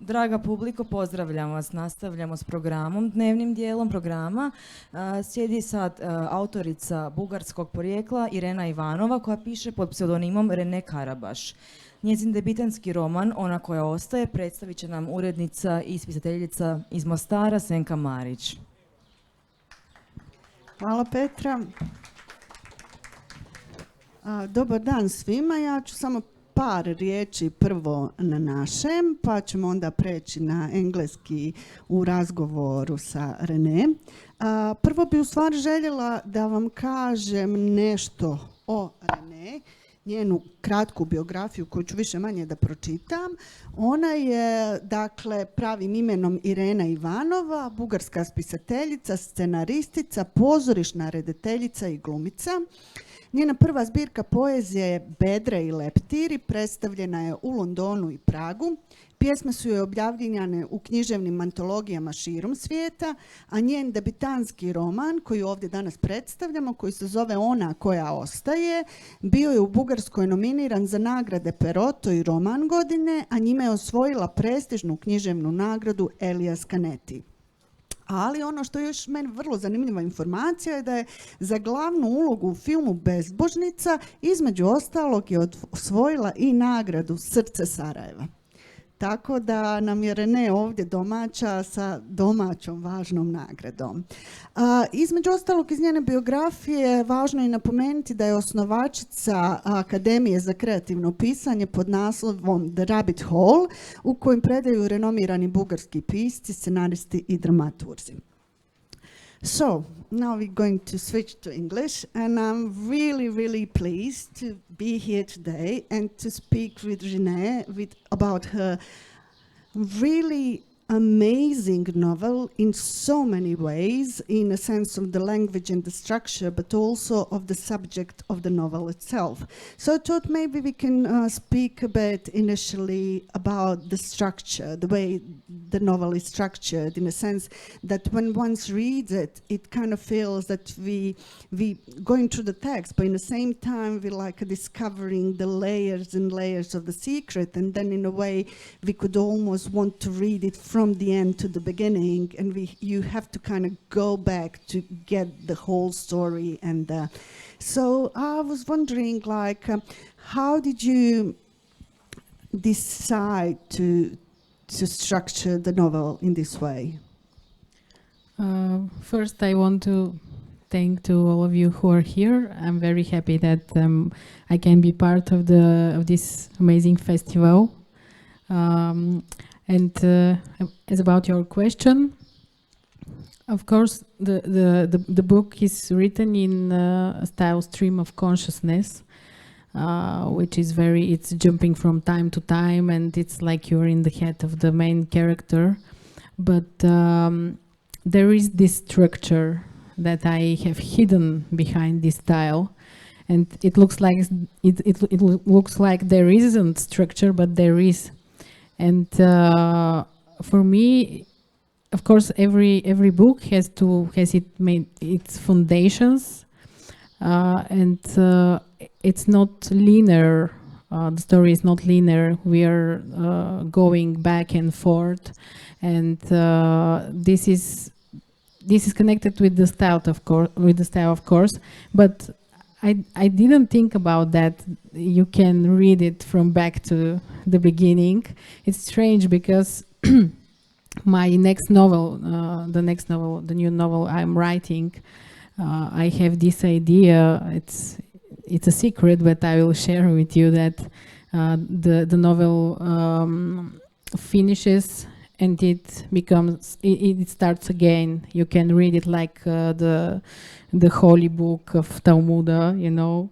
Draga publiko, pozdravljam vas. Nastavljamo s programom, dnevnim dijelom programa. Sjedi sad autorica bugarskog porijekla Irena Ivanova, koja piše pod pseudonimom RENE KARABAŠ. Njezin debitanski roman Ona koja ostaje predstavit će nam urednica i spisateljica iz Mostara Senka Marić. Hvala Petra. Dobar dan svima. Ja ću samo par riječi prvo na našem, pa ćemo onda preći na engleski u razgovoru sa Rene. Prvo bi u stvari željela da vam kažem nešto o Rene, njenu kratku biografiju koju ću više manje da pročitam. Ona je, dakle, pravim imenom Irena Ivanova, bugarska spisateljica, scenaristica, pozorišna redateljica i glumica. Njena prva zbirka poezije je Bedre i leptiri, predstavljena je u Londonu i Pragu. Pjesme su joj objavljene u književnim antologijama širom svijeta, a njen debitanski roman, koji ovdje danas predstavljamo, koji se zove Ona koja ostaje, bio je u Bugarskoj nominiran za nagrade Peroto i roman godine, a njime je osvojila prestižnu književnu nagradu Elias Canetti. Ali ono što je još meni vrlo zanimljiva informacija je da je za glavnu ulogu u filmu Bezbožnica između ostalog je osvojila i nagradu Srce Sarajeva. Tako da nam je Rene ovdje domaća sa domaćom važnom nagradom. Između ostalog iz njene biografije važno je napomenuti da je osnovačica Akademije za kreativno pisanje pod naslovom The Rabbit Hole, u kojem predaju renomirani bugarski pisci, scenaristi i dramaturzi. So, now we're going to switch to English, and I'm really pleased to be here today and to speak with Rene about her really amazing novel in so many ways, in a sense of the language and the structure, but also of the subject of the novel itself. So I thought maybe we can speak a bit initially about the structure, the way the novel is structured, in a sense that when one reads it, it kind of feels that we going through the text, but in the same time we like discovering the layers and layers of the secret, and then in a way we could almost want to read it from the end to the beginning, and you have to kind of go back to get the whole story. And so I was wondering, like, how did you decide to structure the novel in this way? First, I want to thank to all of you who are here. I'm very happy that I can be part of this amazing festival. And as about your question, of course, the book is written in a style stream of consciousness, which is it's jumping from time to time, and it's like you're in the head of the main character. But there is this structure that I have hidden behind this style, and it looks like it looks like there isn't structure, but there is. And for me, of course, every book has its foundations, and it's not linear. The story is not linear. We are going back and forth, and this is connected with the style, of course. But I didn't think about that. You can read it from back to the beginning. It's strange because my next novel, the new novel I'm writing, I have this idea. It's a secret, but I will share with you that the novel finishes and it starts again. You can read it like the holy book of Talmud, you know.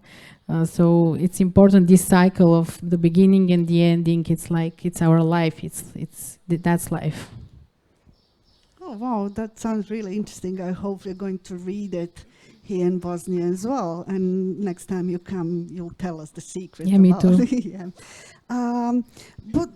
So it's important, this cycle of the beginning and the ending. It's like it's our life. That's life. Oh wow, that sounds really interesting. I hope we're going to read it here in Bosnia as well. And next time you come, you'll tell us the secret. Yeah, me too. Yeah. But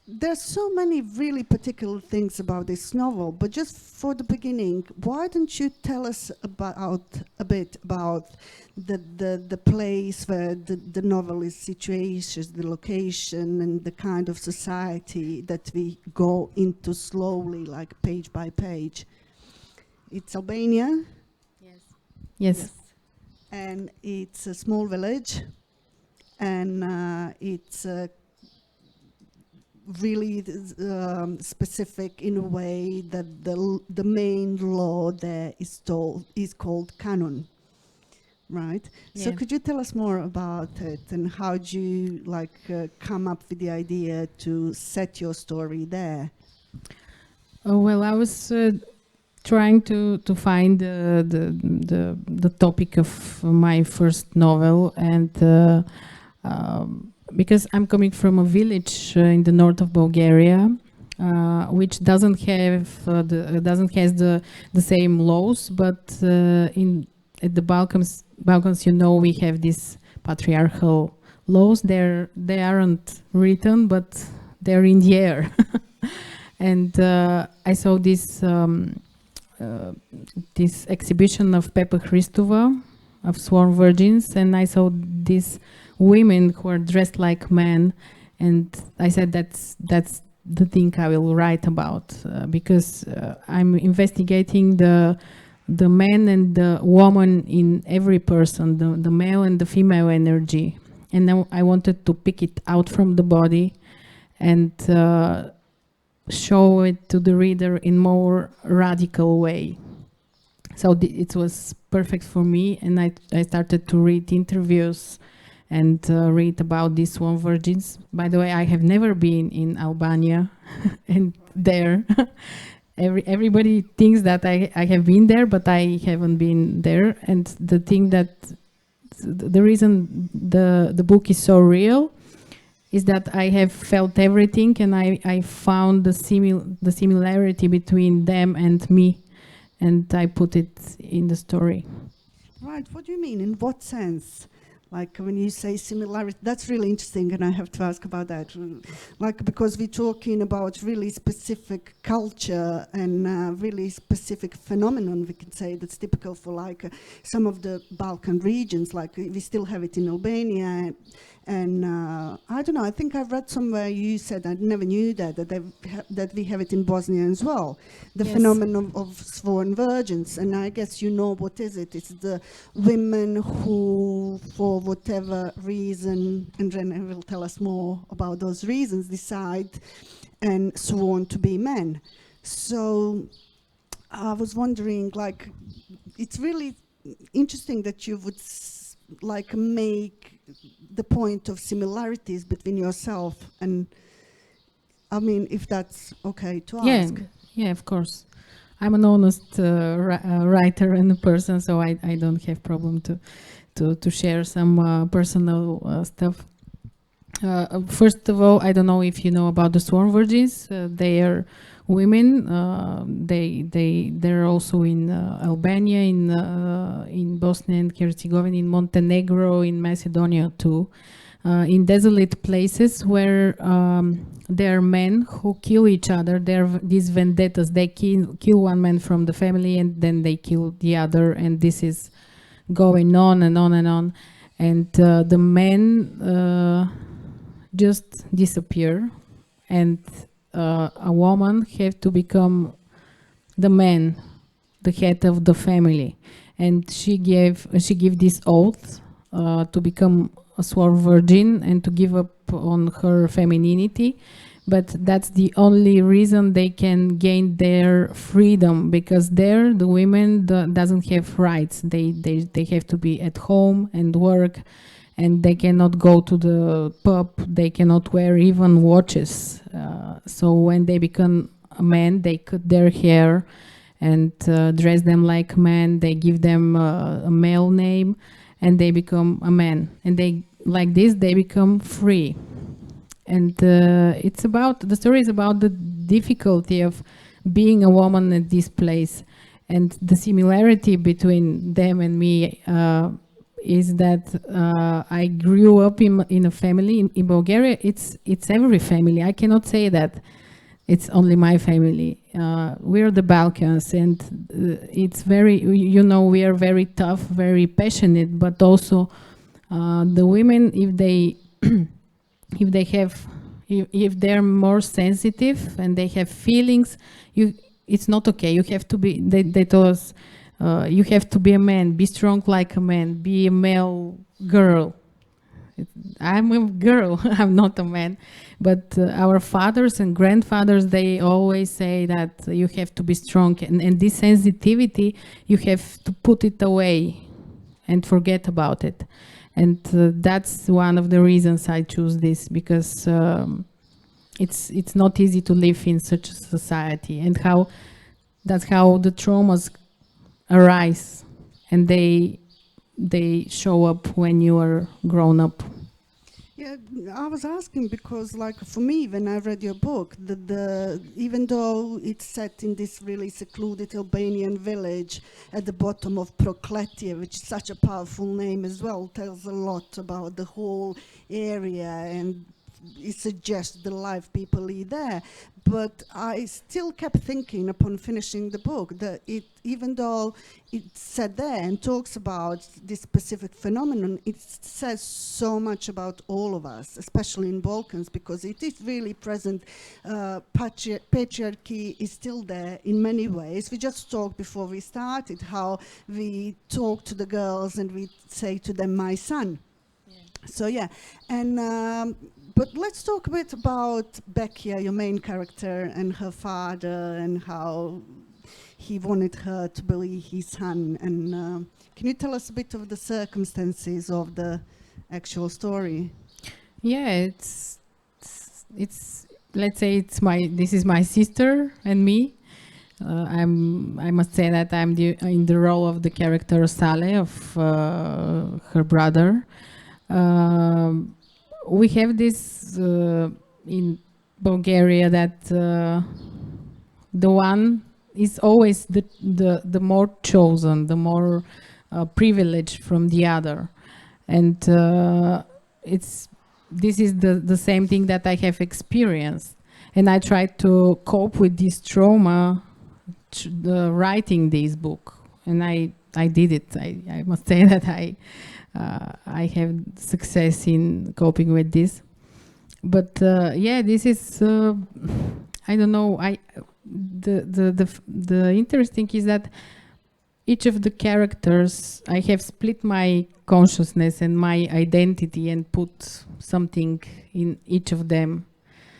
there's so many really particular things about this novel, but just for the beginning, why don't you tell us about a bit about the place where the novel is situated, the location, and the kind of society that we go into slowly, like page by page. It's Albania. Yes. And it's a small village, and it's really specific in a way that the main law there is called canon, right? So Yeah. could you tell us more about it, and how do you come up with the idea to set your story there? Well, I was trying to find the topic of my first novel, and because I'm coming from a village in the north of Bulgaria, which doesn't have the same laws, but at the Balkans, we have these patriarchal laws. They aren't written, but they're in the air. And I saw this exhibition of Pepa Hristova, of Sworn Virgins, and I saw these women who are dressed like men, and I said that's the thing I will write about, because I'm investigating the man and the woman in every person, the male and the female energy, and now I wanted to pick it out from the body and show it to the reader in more radical way. So it was perfect for me, and I started to read interviews and read about these Sworn Virgins. By the way, I have never been in Albania, and there everybody thinks that I have been there, but I haven't been there. And the thing that the reason the book is so real is that I have felt everything, and I found the similarity between them and me, and I put it in the story. Right, what do you mean? In what sense? Like when you say similarity, that's really interesting, and I have to ask about that. Like, because we're talking about really specific culture and really specific phenomenon, we can say, that's typical for like some of the Balkan regions. Like we still have it in Albania, and I don't know. I think I've read somewhere you said, I never knew that we have it in Bosnia as well. The Yes. phenomenon of sworn virgins, and I guess you know what is it? It's the women who, for whatever reason, and RENE will tell us more about those reasons, decide and sworn to be men. So I was wondering, like, it's really interesting that you would like make the point of similarities between yourself and, I mean, if that's okay to ask. Yeah, of course. I'm an honest writer and a person, so I don't have problem to share some personal stuff. First of all, I don't know if you know about the Sworn Virgins. They are women. They're also in Albania, in Bosnia and Herzegovina, in Montenegro, in Macedonia too. In desolate places where there are men who kill each other. There are these vendettas. They kill one man from the family, and then they kill the other, and this is going on and on and on. And the men just disappear, and a woman have to become the man, the head of the family, and she gave this oath to become a sworn virgin and to give up on her femininity. But that's the only reason they can gain their freedom, because there the women doesn't have rights. They have to be at home and work, and they cannot go to the pub. They cannot wear even watches. So when they become a man, they cut their hair and dress them like men. They give them a male name, and they become a man. And they, like this, they become free. And the story is about the difficulty of being a woman at this place, and the similarity between them and me is that I grew up in a family in Bulgaria. It's every family. I cannot say that it's only my family. We're the Balkans, and it's very, you know, we are very tough, very passionate, but also the women, if they if they have if they're more sensitive and they have feelings, it's not okay. You have to be, they told us, you have to be a man, be strong like a man, be a male girl. I'm a girl, I'm not a man. But our fathers and grandfathers, they always say that you have to be strong. And this sensitivity, you have to put it away and forget about it. And that's one of the reasons I choose this, because it's not easy to live in such a society, and that's how the traumas arise, and they show up when you are grown up. Yeah, I was asking because, like, for me, when I read your book, even though it's set in this really secluded Albanian village at the bottom of Prokletije, which is such a powerful name as well, tells a lot about the whole area, and it suggests the life people lead there. But I still kept thinking upon finishing the book that even though it's said there and talks about this specific phenomenon, it says so much about all of us, especially in Balkans, because it is really present. Patriarchy is still there in many ways. We just talked before we started how we talk to the girls and we say to them, my son. Yeah. So yeah, and but let's talk a bit about Bekia, your main character, and her father, and how he wanted her to be his son. And can you tell us a bit of the circumstances of the actual story? Yeah, it's let's say this is my sister and me. I must say that I'm in the role of the character Sale, of her brother. We have this in Bulgaria that the one is always the more chosen, the more privileged from the other, and this is the same thing that I have experienced, and I tried to cope with this trauma writing this book, and I did it. I must say that I have success in coping with this, but yeah, this is I don't know. The interesting is that each of the characters, I have split my consciousness and my identity and put something in each of them.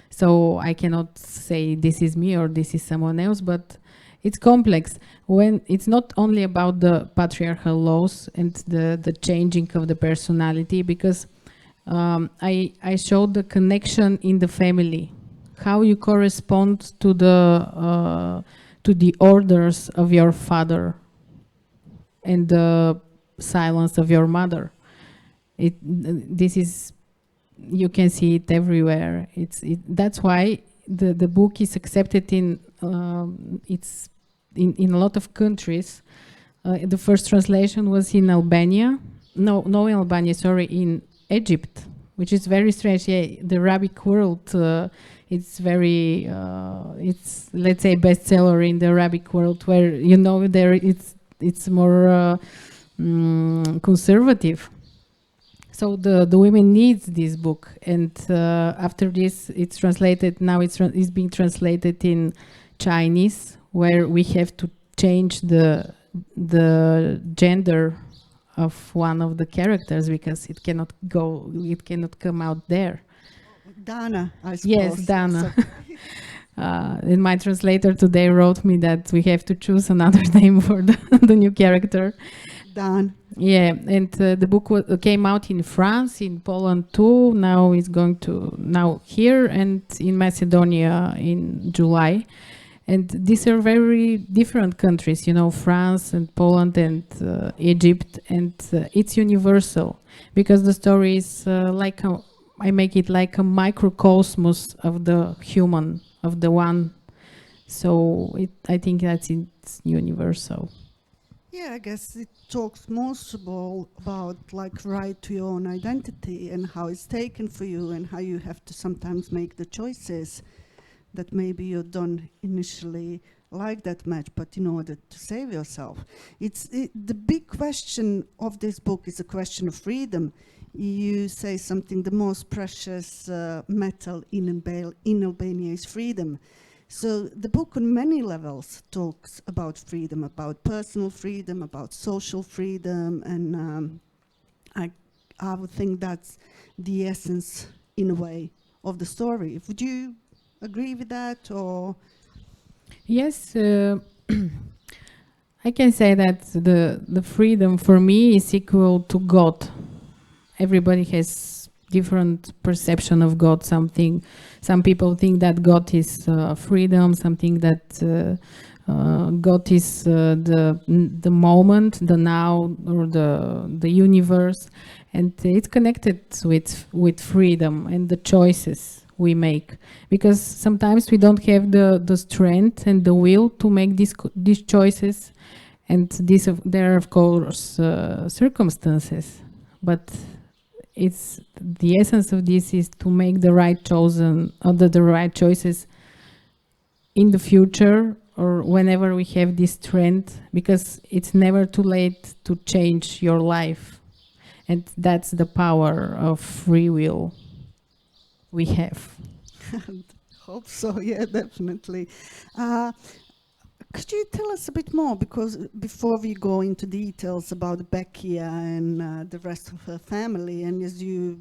So I cannot say this is me or this is someone else, but it's complex. When it's not only about the patriarchal laws and the changing of the personality, because I showed the connection in the family, how you correspond to the orders of your father and the silence of your mother. This is, you can see it everywhere. That's why the book is accepted in in a lot of countries. The first translation was in Albania. No, in Albania, sorry, in Egypt, which is very strange. Yeah, the Arabic world, it's very, it's, let's say, bestseller in the Arabic world, where, you know, there it's more conservative. So the women needs this book, and after this, it's translated. Now it's being translated in Chinese, where we have to change the gender of one of the characters, because it cannot come out there. Dana, I suppose. Yes, Dana. And my translator today wrote me that we have to choose another name for the new character. Dan. Yeah, and the book came out in France, in Poland too. Now it's going to here and in Macedonia in July. And these are very different countries, you know, France and Poland and Egypt, and it's universal, because the story is I make it like a microcosmos of the human, of the one. So I think it's universal. Yeah, I guess it talks most of all about like right to your own identity and how it's taken for you and how you have to sometimes make the choices that maybe you don't initially like that much, but in order to save yourself. The big question of this book is a question of freedom. You say something, the most precious metal in Albania is freedom. So the book on many levels talks about freedom, about personal freedom, about social freedom, and I would think that's the essence, in a way, of the story. Would you agree with that, or? Yes, I can say that the freedom for me is equal to God. Everybody has different perception of God. Some people think that God is freedom. Some think that God is the moment, the now, or the universe, and it's connected with freedom and the choices we make, because sometimes we don't have the strength and the will to make these choices, and there are of course circumstances, but it's the essence of this is to make the right choices in the future or whenever we have this strength, because it's never too late to change your life, and that's the power of free will we have. Hope so, yeah, definitely. Could you tell us a bit more, because before we go into details about Bekia and the rest of her family, and as you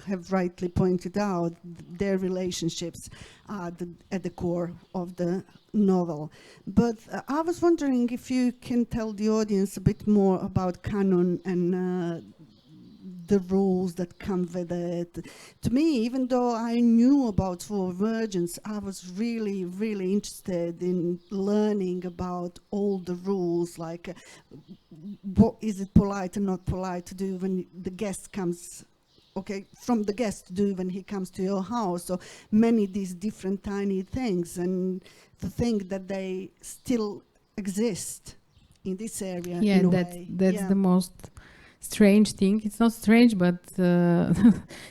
have rightly pointed out, their relationships are at the core of the novel. But I was wondering if you can tell the audience a bit more about canon and the rules that come with it. To me, even though I knew about Four Virgins, I was really, really interested in learning about all the rules, like what is it polite and not polite to do when the guest comes, from the guest to do when he comes to your house, so many these different tiny things, and to think that they still exist in this area. Yeah, in a that's way. the most strange thing. It's not strange, but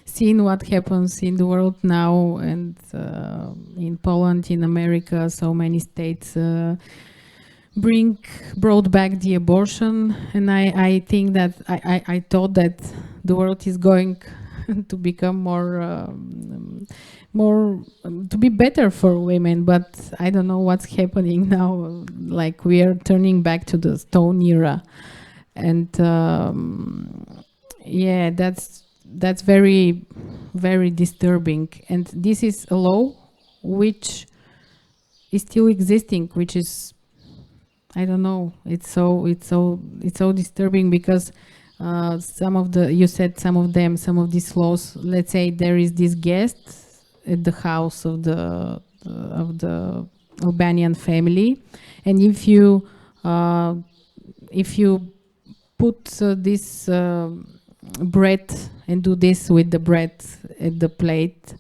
seeing what happens in the world now, and in Poland, in America, so many states brought back the abortion, and I think that I thought that the world is going to become more to be better for women, but I don't know what's happening now. Like, we are turning back to the Stone era. And yeah, that's very, very disturbing. And this is a law which is still existing, which is, I don't know. It's so disturbing, because you said some of these laws. Let's say there is this guest at the house of the Albanian family, and if you put this bread and do this with the bread at the plate,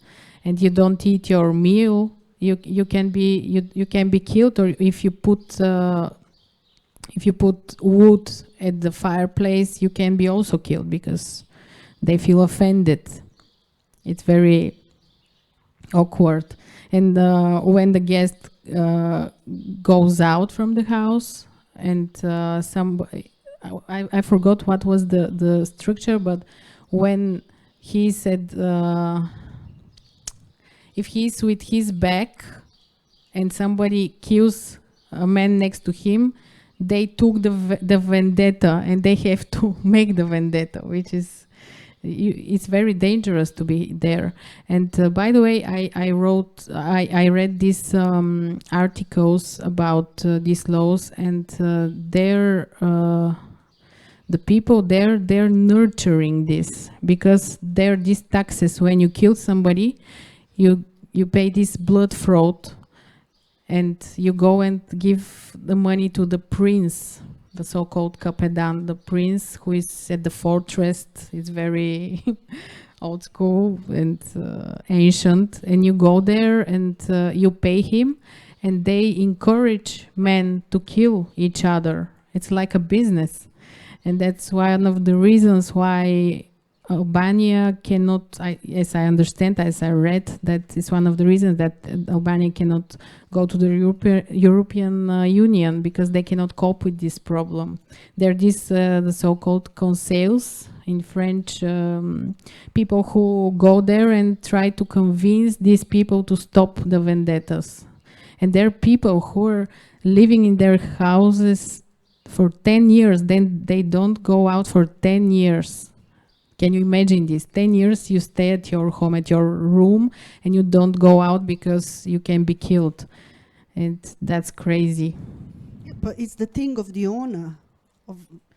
and you don't eat your meal, you can be killed. Or if you put wood at the fireplace, you can be also killed, because they feel offended. It's very awkward. And when the guest goes out from the house, and I forgot what was the structure, but when he said if he's with his back and somebody kills a man next to him, they took the vendetta, and they have to make the vendetta, which is it's very dangerous to be there. And by the way, I read these articles about these laws, and the people there, they're nurturing this, because there are these taxes. When you kill somebody, you pay this blood fraud, and you go and give the money to the prince, the so-called kapedan, the prince who is at the fortress. It's very old school and ancient, and you go there and you pay him, and they encourage men to kill each other. It's like a business. And that's one of the reasons why Albania cannot, as I understand, as I read, that is one of the reasons that Albania cannot go to the European Union, because they cannot cope with this problem. There are these, the so-called conseils in French, people who go there and try to convince these people to stop the vendettas. And there are people who are living in their houses for 10 years, then they don't go out for 10 years. Can you imagine this? 10 years you stay at your home, at your room, and you don't go out because you can be killed. And that's crazy. Yeah, but it's the thing of the honor.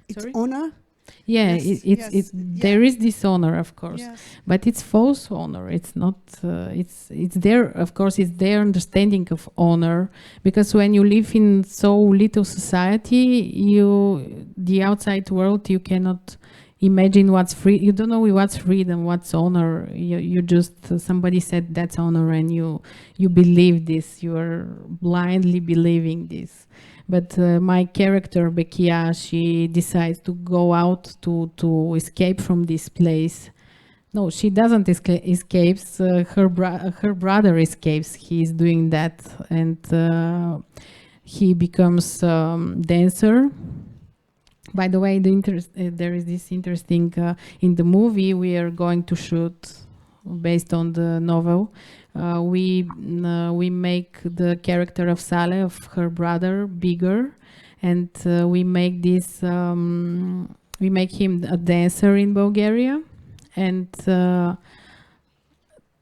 It's Sorry? honor. Yeah, Yes, there is dishonor, of course, Yes. but it's false honor. It's not. It's their, of course, it's their understanding of honor, because when you live in so little society, the outside world, you cannot imagine what's free. You don't know what's freedom, what's honor. You just somebody said that's honor, and you believe this. You are blindly believing this. But my character, Bekia, she decides to go out to escape from this place. No, she doesn't escape. Her brother escapes. He is doing that, and he becomes dancer. By the way, there is this interesting in the movie we are going to shoot based on the novel. We make the character of Saleh, of her brother, bigger, and we make this. We make him a dancer in Bulgaria, and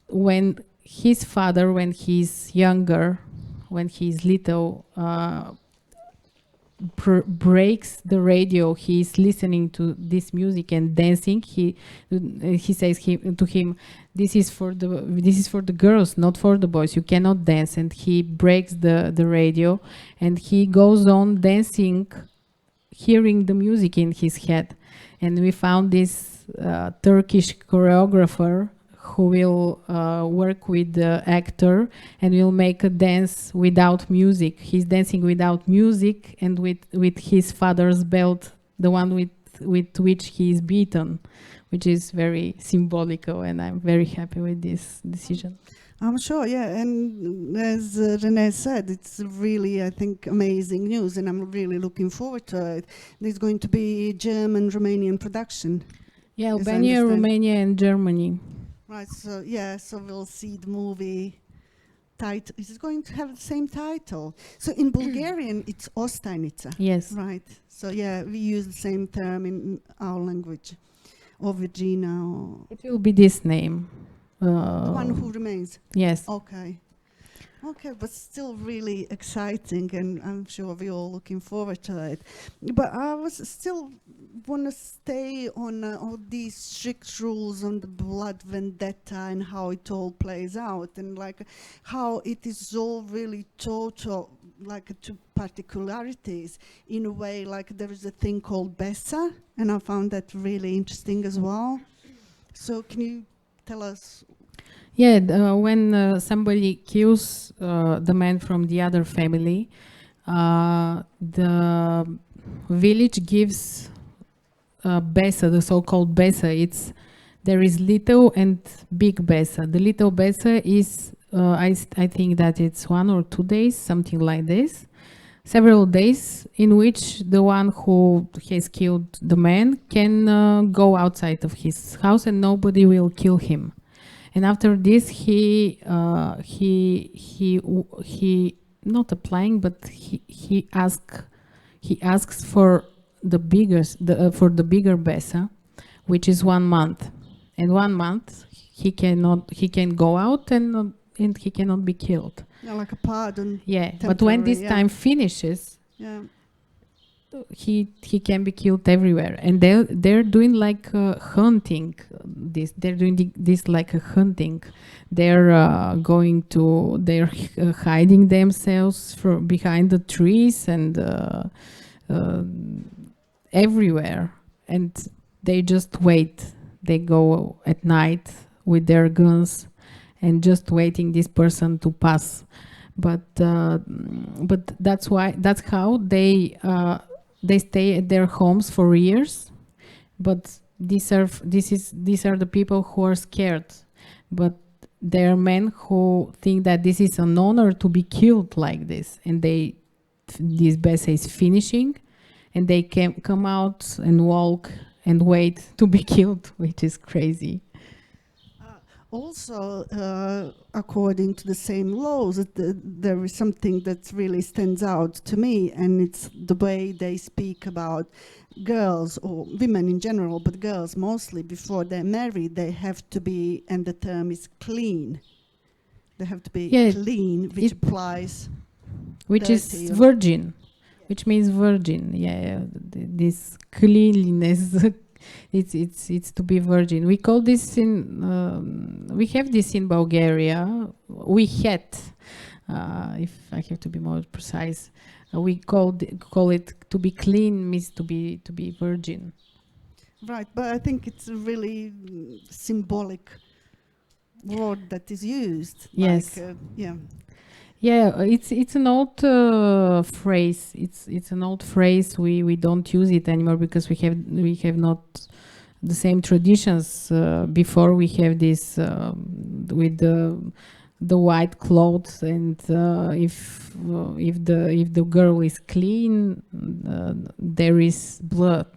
when his father, when he's younger, when he's little, breaks the radio, he's listening to this music and dancing. He says to him, this is for the girls, not for the boys. You cannot dance. And he breaks the radio, and he goes on dancing, hearing the music in his head. And we found this Turkish choreographer who will work with the actor and will make a dance without music. He's dancing without music and with his father's belt, the one with which he is beaten, which is very symbolical, and I'm very happy with this decision. I'm sure, yeah. And as Renee said, it's really, I think, amazing news, and I'm really looking forward to it. There's going to be German, Romanian production. Yeah, Yes, I Albania, understand. Romania, and Germany. Right, so yeah, so we'll see the movie title. Is it going to have the same title? So in Bulgarian, it's ostaje. Yes. Right. So yeah, we use the same term in our language, or Virginia, or It will be this name. the one who remains. Yes. Okay. Okay, but still really exciting, and I'm sure we're all looking forward to it. But I was still want to stay on all these strict rules on the blood vendetta and how it all plays out, and like how it is all really total, like to particularities in a way. Like there is a thing called Besa, and I found that really interesting as well. So can you tell us? Yeah, when somebody kills the man from the other family, the village gives besa, the so-called besa. There is little and big besa. The little besa is, I think that it's 1 or 2 days, something like this. Several days in which the one who has killed the man can go outside of his house and nobody will kill him. And after this, he not applying, but he asks for the bigger besa, which is 1 month. And 1 month he can go out and he cannot be killed. Yeah, like a pardon. Yeah, but when this time finishes, Yeah. he can be killed everywhere, and they're doing like hunting. They're doing this like a hunting. They're they're hiding themselves from behind the trees and everywhere, and they just wait. They go at night with their guns and just waiting this person to pass. But that's how they they stay at their homes for years, but these are the people who are scared, but there are men who think that this is an honor to be killed like this, and this Bessa is finishing, and they can come out and walk and wait to be killed, which is crazy. Also, according to the same laws, there is something that really stands out to me, and it's the way they speak about girls, or women in general, but girls mostly, before they're married, they have to be, and the term is clean. They have to be clean, which applies... Which is virgin, which means virgin. This cleanliness, it's to be virgin. We call this we have this in Bulgaria. We had, if I have to be more precise, we call it to be clean means to be virgin. Right, but I think it's a really symbolic word that is used. Yes. Like, yeah. Yeah, it's an old phrase. It's an old phrase. We don't use it anymore because we have not the same traditions. Before we have this with the white clothes, and if the girl is clean, there is blood.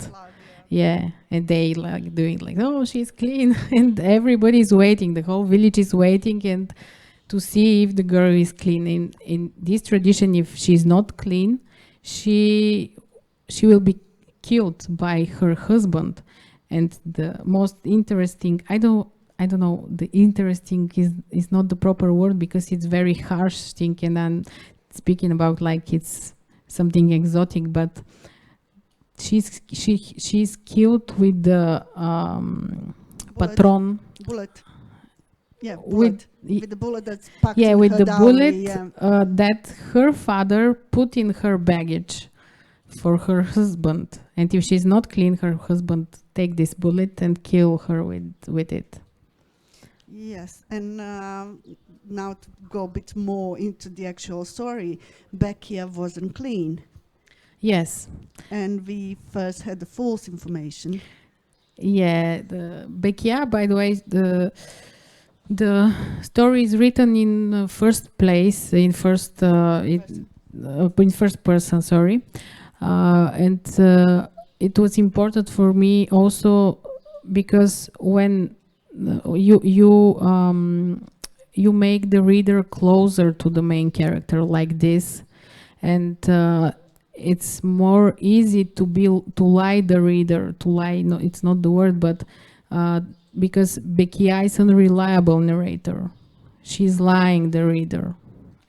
Yeah, and they like doing like, oh, she's clean, and everybody is waiting. The whole village is waiting and to see if the girl is clean. In this tradition, if she's not clean, she will be killed by her husband. And the most interesting, I don't know, the interesting is not the proper word because it's very harsh thing, and I'm speaking about like it's something exotic, but she's killed with the patron. Bullet. Yeah, with the bullet that's packed yeah, in with her the dowry, bullet yeah. that her father put in her baggage for her husband, and if she's not clean, her husband take this bullet and kill her with it. Yes, and now to go a bit more into the actual story, Bekia wasn't clean. Yes. And we first had the false information. Yeah, the Bekia, by the way, the story is written in first place, in first person, sorry, and it was important for me also because when you make the reader closer to the main character like this, and it's more easy to lie the reader, to lie. No, it's not the word, but because Bekia is an unreliable narrator. She's lying the reader,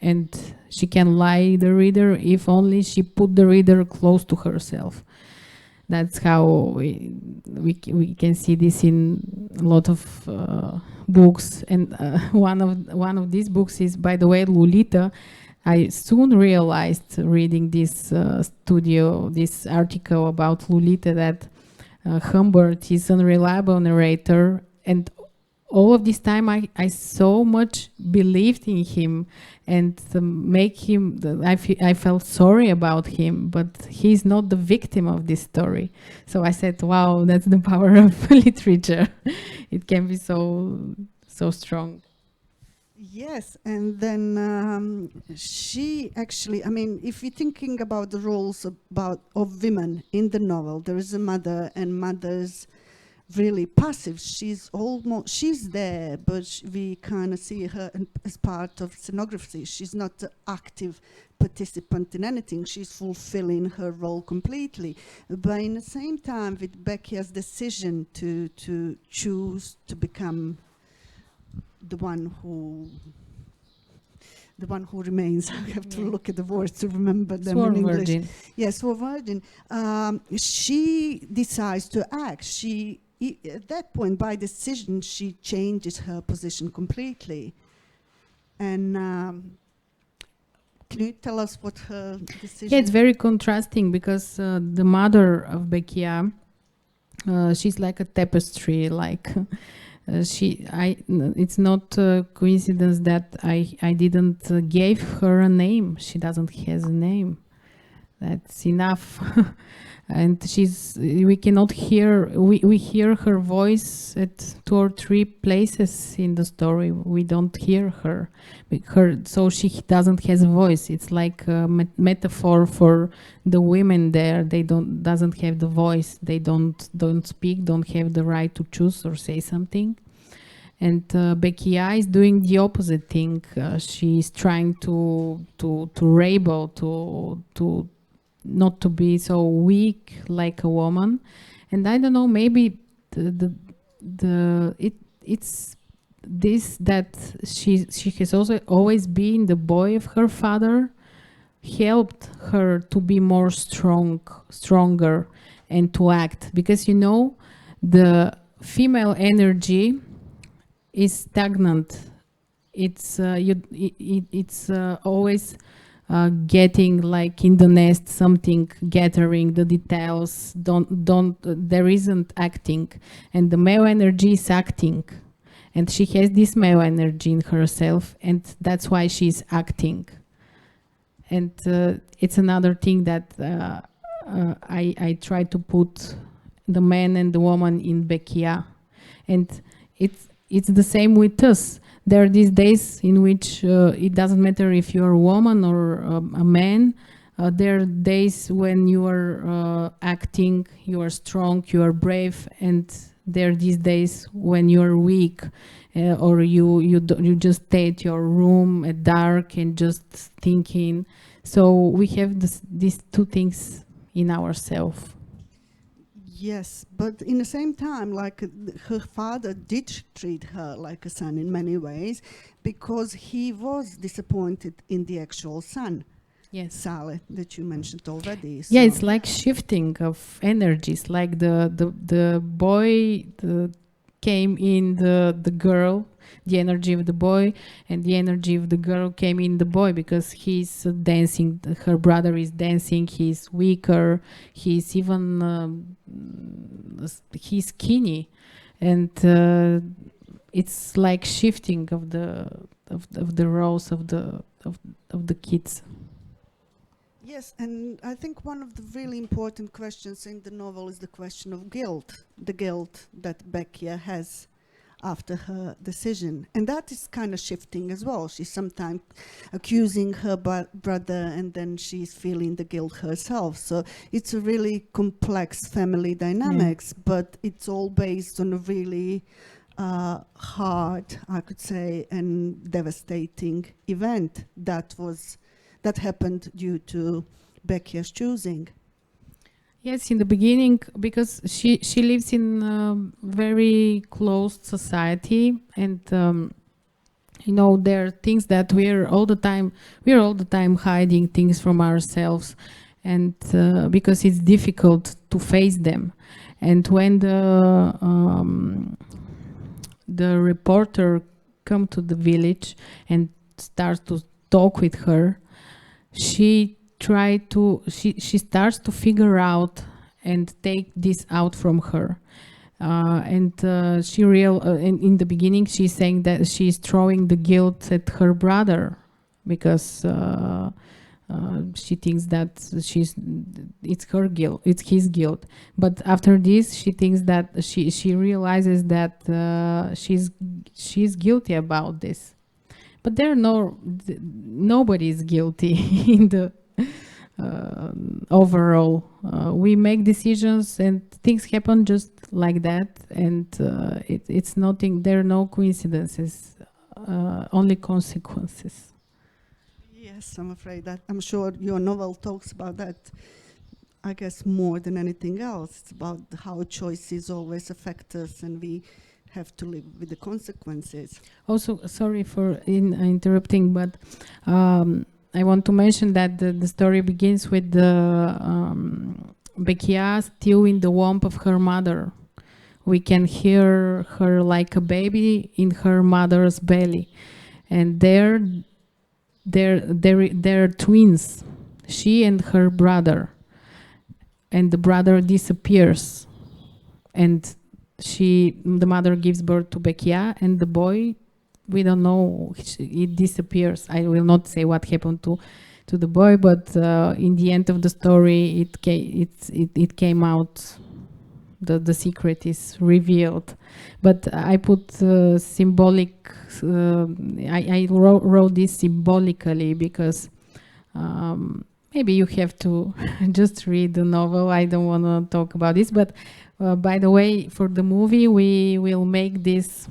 and she can lie the reader if only she put the reader close to herself. That's how we can see this in a lot of books, and one of these books is, by the way, Lolita. I soon realized reading this this article about Lolita that Humbert is an unreliable narrator, and all of this time I so much believed in him and make him, I felt sorry about him, but he's not the victim of this story. So I said, wow, that's the power of literature. It can be so strong. Yes, and then she actually, I mean, if you're thinking about the roles of women in the novel, there is a mother, and mother's really passive. She's there, but we kind of see her as part of scenography. She's not an active participant in anything. She's fulfilling her role completely. But in the same time, with Becky's decision to choose to become the one who remains. I have to look at the words to remember them Sworn in English. virgin. Yes, sworn virgin. She decides to act. At that point, by decision, she changes her position completely. And can you tell us what her decision? Yeah, it's very contrasting because the mother of Bekia, she's like a tapestry, like. It's not a coincidence that I didn't give her a name. She doesn't have a name. That's enough. And we cannot hear, we hear her voice at 2 or 3 places in the story. We don't hear her, so she doesn't have a voice. It's like a metaphor for the women there. They doesn't have the voice. They don't speak, don't have the right to choose or say something. And Bekia is doing the opposite thing. She's trying to rebel, to not to be so weak like a woman. And I don't know, maybe it's this, that she has also always been the boy of her father, helped her to be more stronger and to act, because the female energy is stagnant. It's always getting, like in the nest, something, gathering the details. There isn't acting, and the male energy is acting, and she has this male energy in herself, and that's why she's acting. And it's another thing that I try to put the man and the woman in Bekia, and it's the same with us. There are these days in which it doesn't matter if you're a woman or a man. There are days when you are acting, you are strong, you are brave, and there are these days when you are weak, or you just stay at your room at dark and just thinking. So we have these two things in ourselves. Yes, but in the same time, like her father did treat her like a son in many ways, because he was disappointed in the actual son. Yes, Sally, that you mentioned already. Yeah, it's like shifting of energies. Like the boy came in the girl, the energy of the boy, and the energy of the girl came in the boy, because he's dancing. Her brother is dancing. He's weaker. He's even he's skinny, and it's like shifting of the roles of the kids. Yes, and I think one of the really important questions in the novel is the question of guilt, the guilt that Bekia has after her decision. And that is kind of shifting as well. She's sometimes accusing her brother, and then she's feeling the guilt herself. So it's a really complex family dynamics, but it's all based on a really hard, I could say, and devastating event that happened due to Bekia's choosing. Yes, in the beginning, because she lives in a very closed society, and there are things that we're all the time hiding things from ourselves, and because it's difficult to face them. And when the reporter come to the village and starts to talk with her, she starts to figure out and take this out from her, and in the beginning she's saying that she's throwing the guilt at her brother, because she thinks that it's her guilt, it's his guilt. But after this, she thinks that she realizes that she's guilty about this. But nobody is guilty in the overall. We make decisions and things happen just like that, and it's nothing. There are no coincidences, only consequences. Yes, I'm afraid that I'm sure your novel talks about that. I guess more than anything else, it's about how choices always affect us, and we have to live with the consequences. Also, sorry for interrupting, but I want to mention that the story begins with Bekia still in the womb of her mother. We can hear her like a baby in her mother's belly, and they're twins, she and her brother, and the brother disappears, and the mother gives birth to Bekia, and the boy, we don't know, it disappears. I will not say what happened to to the boy, but in the end of the story, it came out. The secret is revealed, but I put symbolic. I wrote this symbolically because maybe you have to just read the novel. I don't want to talk about this, but by the way, for the movie, we will make these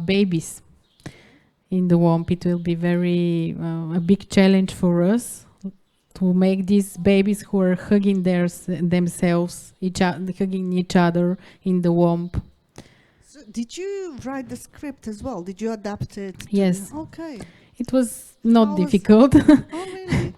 babies in the womb. It will be very a big challenge for us to make these babies who are hugging themselves, hugging each other in the womb. So did you write the script as well? Did you adapt it? Yes. Okay. It was not difficult. Oh, really?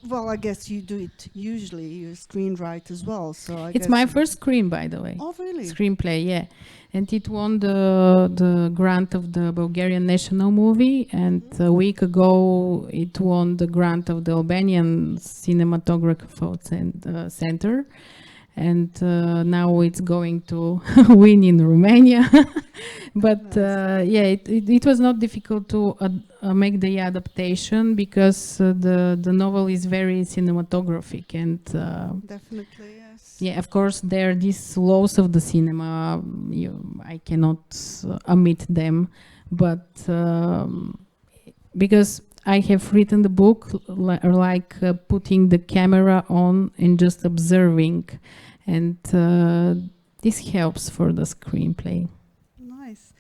Well, I guess you do it usually. You screenwrite as well, so I It's guess my first screen, by the way. Oh, really? Screenplay, yeah. And it won the grant of the Bulgarian National Movie, and a week ago it won the grant of the Albanian Cinematography Center. And now it's going to win in Romania. But yeah, it was not difficult to make the adaptation because the novel is very cinematographic and Definitely, yes. yeah, of course there are these laws of the cinema. I cannot omit them, but because I have written the book like putting the camera on and just observing, and this helps for the screenplay. Nice.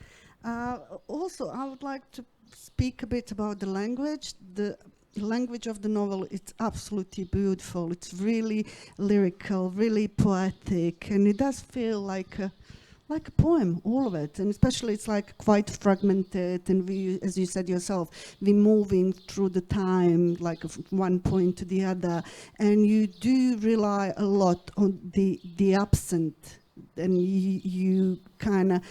Also, I would like to speak a bit about the language. The language of the novel is absolutely beautiful. It's really lyrical, really poetic, and it does feel like a poem, all of it. And especially it's like quite fragmented, and we, as you said yourself, we're moving through the time, like one point to the other, and you do rely a lot on the accent, and you kind of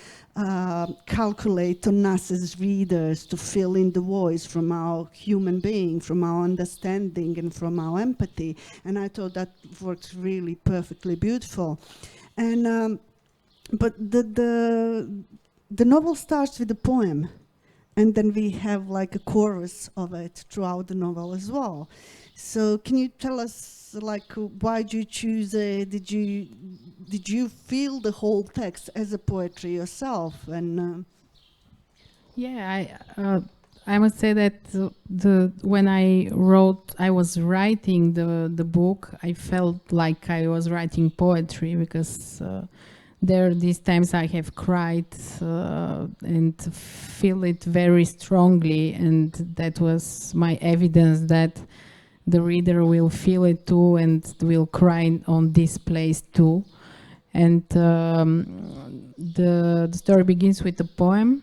calculate on us as readers to fill in the voice from our human being, from our understanding and from our empathy. And I thought that worked really perfectly beautiful. And but the novel starts with a poem, and then we have like a chorus of it throughout the novel as well. So can you tell us, like, why did you choose it? Did you feel the whole text as a poetry yourself? And Yeah, I must say that when I was writing the book, I felt like I was writing poetry because there are these times I have cried and feel it very strongly, and that was my evidence that the reader will feel it too and will cry on this place too. And the story begins with a poem,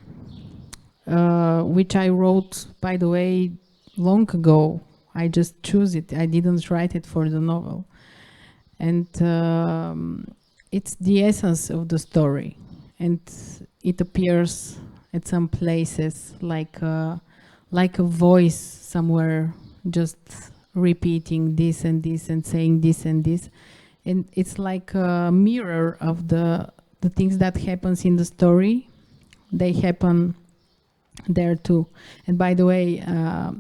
which I wrote, by the way, long ago. I just chose it. I didn't write it for the novel. And it's the essence of the story. And it appears at some places like a voice somewhere just repeating this and this and saying this and this. And it's like a mirror of the things that happens in the story. They happen there too. And by the way,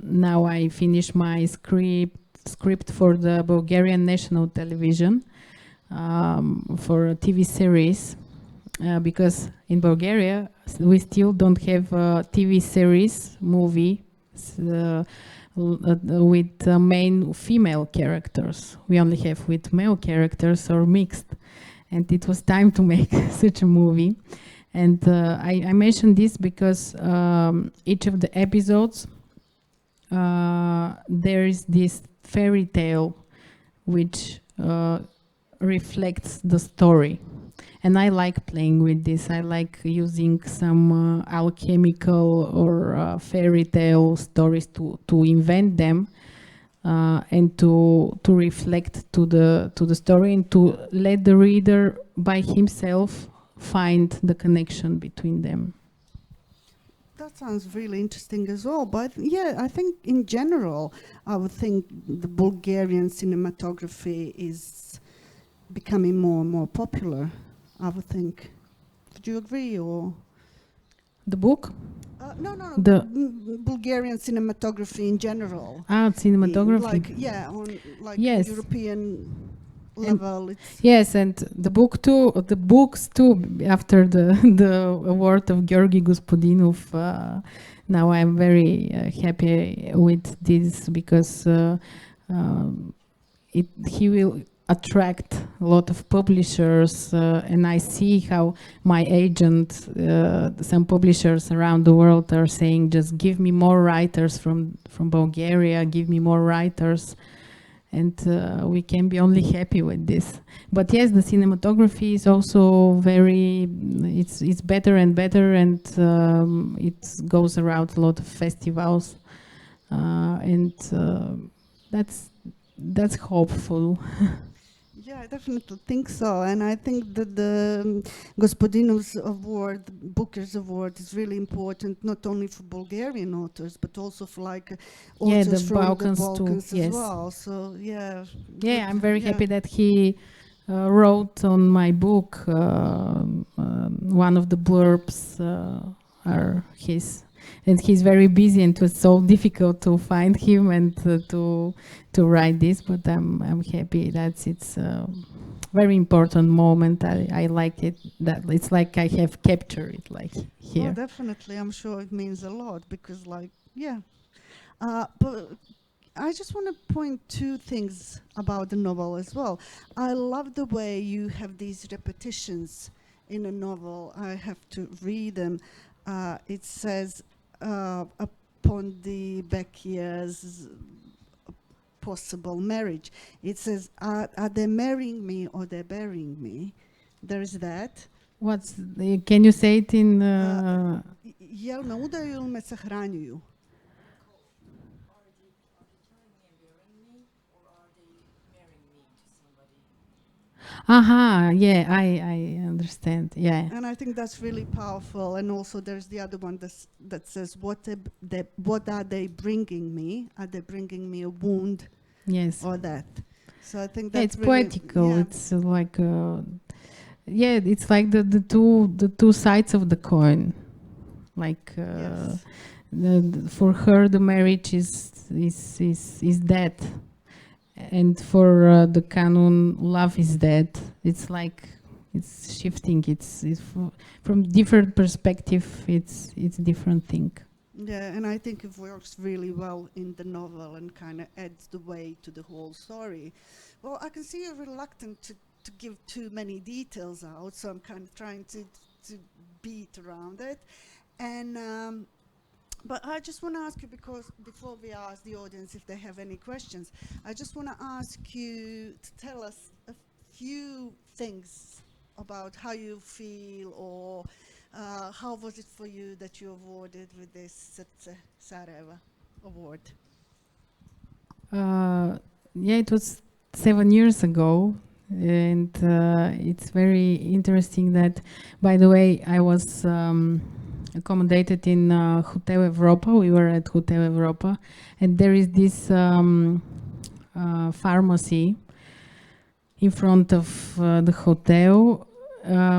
now I finished my script for the Bulgarian National Television for a TV series, because in Bulgaria we still don't have a TV series movie with main female characters. We only have with male characters or mixed. And it was time to make such a movie. And I mentioned this because each of the episodes, there is this fairy tale which reflects the story. And I like playing with this. I like using some alchemical or fairy tale stories to invent them and to reflect to the story and to let the reader by himself find the connection between them. that sounds really interesting as well. But yeah, I think in general, I would think the Bulgarian cinematography is becoming more and more popular, I would think. Would you agree? Or The book? No. The Bulgarian cinematography in general. cinematography. Like, yeah, on like Yes. European level. It's Yes, and the books too. After the award of Georgi Gospodinov, now I'm very happy with this because he will attract a lot of publishers, and I see how my agent, some publishers around the world are saying, just give me more writers from Bulgaria, give me more writers. And we can be only happy with this. But yes, the cinematography is also it's better and better, and it goes around a lot of festivals, and that's hopeful. Yeah, I definitely think so, and I think that the Gospodinov's award, Booker's award, is really important not only for Bulgarian authors but also for like Yeah, authors the from Balkans the too, Balkans as yes. well. So yeah, Yeah, I'm very yeah. happy that he wrote on my book. One of the blurbs are his, and he's very busy, and it was so difficult to find him and to write this. But I'm happy that it's a very important moment. I like it. That it's like I have captured it, like Oh, here. definitely, I'm sure it means a lot because, like, yeah. But I just want to point two things about the novel as well. I love the way you have these repetitions in a novel. I have to read them. It says, upon the Beckia's possible marriage, it says, are they marrying me or they're burying me? There's that. Can you say it in? Jel me udaju ili me sahranjuju? Aha, yeah, I understand. Yeah. And I think that's really powerful. And also there's the other one that says, what are they bringing me? Are they bringing me a wound Yes. or that? So I think Yeah, that's it's really, poetical. yeah. It's like yeah, it's like the two sides of the coin. Like Yes. for her, the marriage is dead, and for the canon, love is dead. It's like it's shifting. It's from different perspective. It's different thing. Yeah, and I think it works really well in the novel and kind of adds the weight to the whole story. Well, I can see you're reluctant to give too many details out, so I'm kind of trying to beat around it. And but I just want to ask you, because before we ask the audience if they have any questions, I just want to ask you to tell us a few things about how you feel, or how was it for you that you awarded with this Srce Sarajeva award? Yeah, it was 7 years ago, and it's very interesting that, by the way, I was accommodated in Hotel Europa. We were at Hotel Europa, and there is this pharmacy in front of the hotel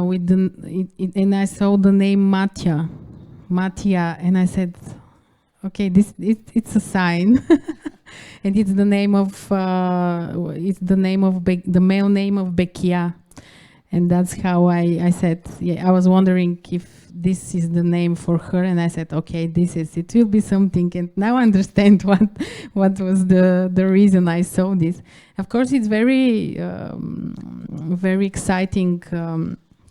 with and I saw the name Matja, and I said, okay, it's a sign. And it's the name of the male name of Bekia, and that's how I said, yeah, I was wondering if this is the name for her, and I said, okay, it will be something. And now I understand what was the reason I saw this. Of course, it's very very exciting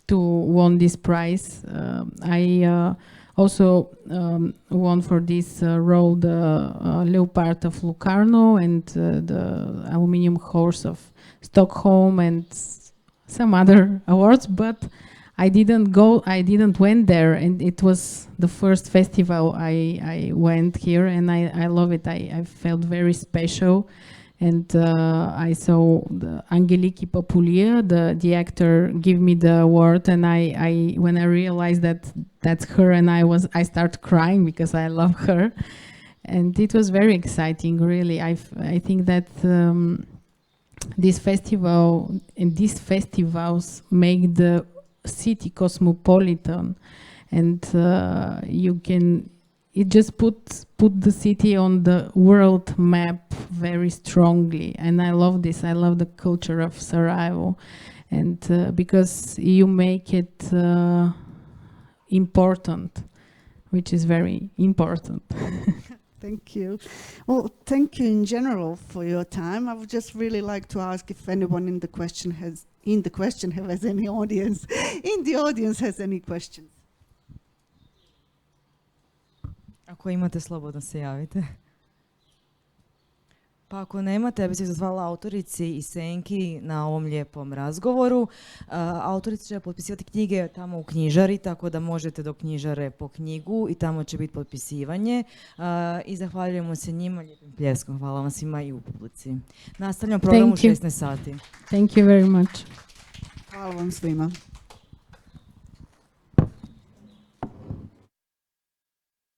to won this prize. I also won for this role the Leopard of Locarno and the Aluminium Horse of Stockholm and some other awards, but I didn't went there, and it was the first festival I went here, and I love it. I felt very special, and I saw the Angeliki Papulia, the actor, give me the award, and I when I realized that that's her, and I started crying because I love her, and it was very exciting. Really, I think that this festival and these festivals make the city cosmopolitan, and you can it just put the city on the world map very strongly, and I love this. I love the culture of Sarajevo, and because you make it important, which is very important. Thank you. Well, thank you in general for your time. I would just really like to ask if anyone in the question has any audience in the audience has any questions. Ako imate, slobodno se javite. Pa ako nemate, ja bih se zahvalila autorici i Senki na ovom lijepom razgovoru. Autorica će potpisivati knjige tamo u knjižari, tako da možete do knjižare po knjigu i tamo će biti potpisivanje. I zahvaljujemo se njima lijepim pljeskom. Hvala vam svima i u publici. Nastavljamo program u 16 sati. Thank you very much. Hvala vam svima.